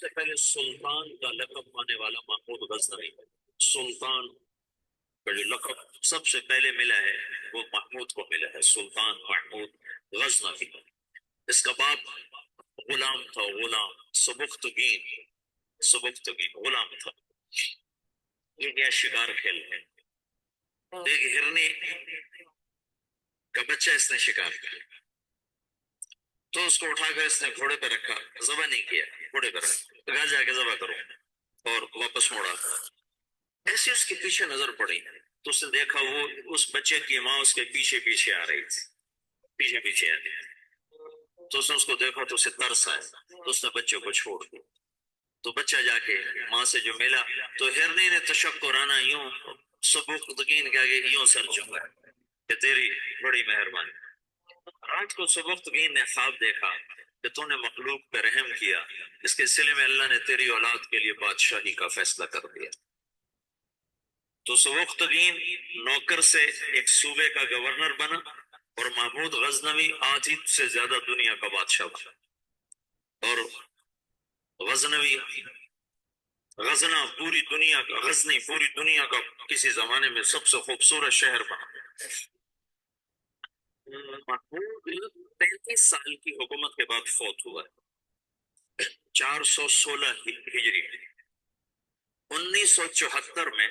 سے پہلے سلطان کا لقب پانے والا محمود غزنوی، سلطان کا جو لقب سب سے پہلے ملا ہے وہ محمود کو ملا ہے، سلطان محمود غزنوی۔ اس کا باپ غلام تھا، غلام سبکتگین، سبکتگین غلام تھا۔ یہ گیا شکار کھیلنے، ایک ہرنی کا بچہ اس نے شکار کیا، تو اس کو اٹھا کر اس نے گھوڑے پہ رکھا، ذبح نہیں کیا، گھوڑے پہ رکھا، گھر جا کے ذبح کرو، اور واپس موڑا۔ ایسے اس کے پیچھے نظر پڑی تو اس نے دیکھا وہ اس بچے کی ماں اس کے پیچھے پیچھے آ رہی تھی، پیچھے پیچھے آ رہی تھی۔ تو اس نے اس کو دیکھا تو اسے ترس آیا، تو اس نے بچے کو چھوڑ دیا۔ تو بچہ جا کے ماں سے جو ملا تو ہرنی نے تشکرانہ یوں سبکتگین کے آگے یوں سر جھکا کہ تیری بڑی مہربانی۔ رات کو سبکتگین نے خواب دیکھا کہ تو نے مخلوق پہ رحم کیا، اس کے سلے میں اللہ نے تیری اولاد کے لیے بادشاہی کا فیصلہ کر دیا۔ تو سبکتگین نوکر سے ایک صوبے کا گورنر بنا، اور محمود غزنوی آدھی سے زیادہ دنیا کا بادشاہ بنا۔ اور غزنوی غزنا پوری دنیا کا، غزنی پوری دنیا کا کسی زمانے میں سب سے خوبصورت شہر بنا۔ محمود 35 سال کی حکومت کے بعد فوت ہوا ہے، 416 ہجری۔ 1974 میں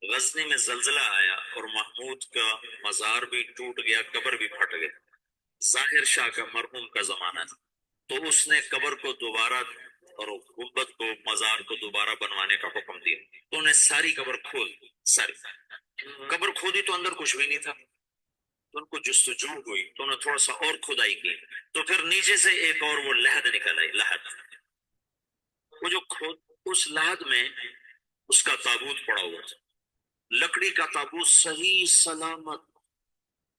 غزنی میں زلزلہ آیا اور محمود کا مزار بھی ٹوٹ گیا، قبر بھی پھٹ گئی۔ ظاہر شاہ کا مرحوم کا زمانہ تھا، تو اس نے قبر کو دوبارہ اور گنبد کو، مزار کو دوبارہ بنوانے کا حکم دیا، تو انہیں ساری قبر کھود دی، ساری قبر کھودی تو اندر کچھ بھی نہیں تھا، تو ان کو جستجو ہوئی تو انہوں نے تھوڑا سا اور کھدائی کی، تو پھر نیچے سے ایک اور وہ لحد نکل آئی، لحد، وہ جو کھود، اس لحد میں اس کا تابوت پڑا ہوا تھا، لکڑی کا تابوت صحیح سلامت،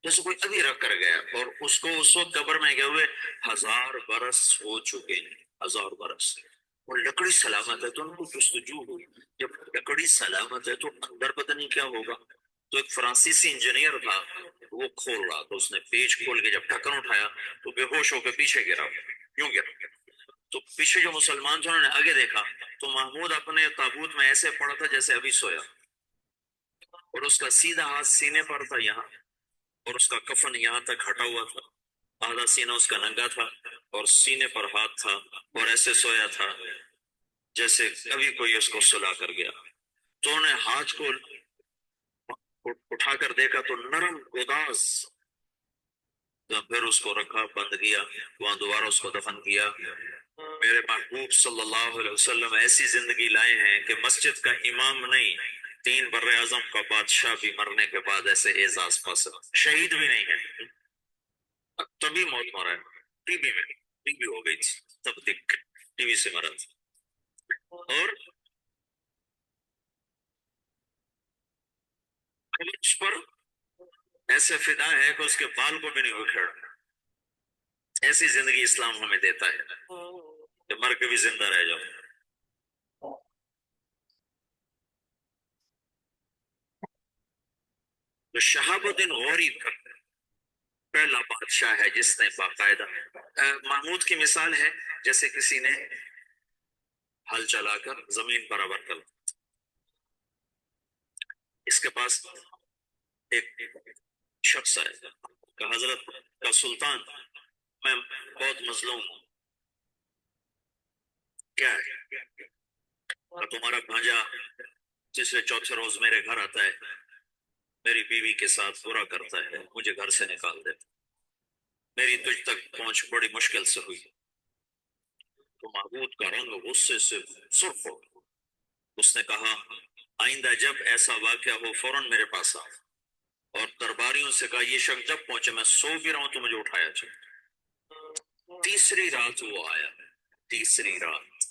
جیسے کوئی ابھی رکھ کر گیا، اور اس کو اس وقت قبر میں گئے ہوئے 1000 برس ہو چکے ہیں، 1000 برس، اور لکڑی سلامت ہے۔ تو ان کو جستجو ہوئی، جب لکڑی سلامت ہے تو اندر پتہ نہیں کیا ہوگا۔ تو ایک فرانسیسی انجینئر تھا، وہ کھول رہا، تو اس نے پیچ کھول کے جب ڈھکن اٹھایا تو بے ہوش ہو کے پیچھے گرا، یوں گرا۔ تو پیچھے جو مسلمان تھے انہوں نے آگے دیکھا تو محمود اپنے تابوت میں ایسے پڑا تھا جیسے ابھی سویا، اور اس کا سیدھا ہاتھ سینے پر تھا یہاں، اور اس کا کفن یہاں تک ہٹا ہوا تھا، آدھا سینہ اس کا ننگا تھا، اور سینے پر ہاتھ تھا، اور ایسے سویا تھا جیسے ابھی کوئی اس کو سلا کر گیا۔ تو انہیں ہاتھ کو اٹھا کر دیکھا تو نرم گداز، تو پھر اس کو رکھا، بند کیا، وہاں دوبارہ اس کو دفن کیا۔ میرے محبوب صلی اللہ علیہ وسلم ایسی زندگی لائے ہیں کہ مسجد کا امام نہیں، 3 بر اعظم کا بادشاہ بھی مرنے کے بعد ایسے اعزاز پا سکتا، شہید بھی نہیں ہے، تبھی موت مرا ہے، ٹی بی میں، ٹی بی ہو گئی تھی تب تک، ٹی بی سے مرا تھا۔ اور اس پر ایسے فدا ہے کہ اس کے بال کو بھی نہیں اکھیڑ، ایسی زندگی اسلام ہمیں دیتا ہے کہ مر کے بھی زندہ رہ جاؤ۔ تو شہاب الدین غوری کا پہلا بادشاہ ہے جس نے باقاعدہ، محمود کی مثال ہے جیسے کسی نے ہل چلا کر زمین برابر کر، اس کے پاس ایک شخص ہے کہ حضرت کا سلطان، میں بہت مظلوم ہوں، کیا ہے کہ تمہارا بھانجا تیسرے چوتھے روز میرے گھر آتا ہے، میری بیوی کے ساتھ برا کرتا ہے، مجھے گھر سے نکال دیتا، میری تجھ تک پہنچ بڑی مشکل سے ہوئی۔ تو محمود کا رنگ غصے سے سرخ ہو، اس نے کہا آئندہ جب ایسا واقعہ ہو فوراً میرے پاس آ، اور درباریوں سے کہا یہ شخص جب پہنچے، میں سو بھی رہا ہوں تو مجھے اٹھایا جائے۔ تیسری رات وہ آیا، تیسری رات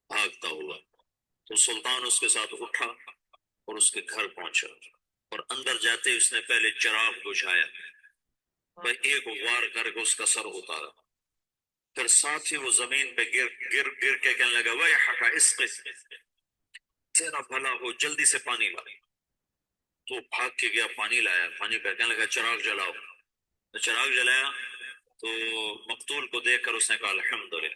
بھاگتا ہوا، تو سلطان اس کے ساتھ اٹھا اور اس کے گھر پہنچا، اور اندر جاتے ہی اس نے پہلے چراغ بجھایا، بھائی ایک وار کر کے اس کا سر اتارا، پھر ساتھ ہی وہ زمین پہ گر گر گر کے کہنے لگا ویحک اسقِ، تیرا بھلا ہو جلدی سے پانی لا۔ تو بھاگ کے گیا، پانی لایا، پانی پہ کہنے لگا چراغ جلاؤ، تو چراغ جلایا تو مقتول کو دیکھ کر اس نے کہا الحمدللہ،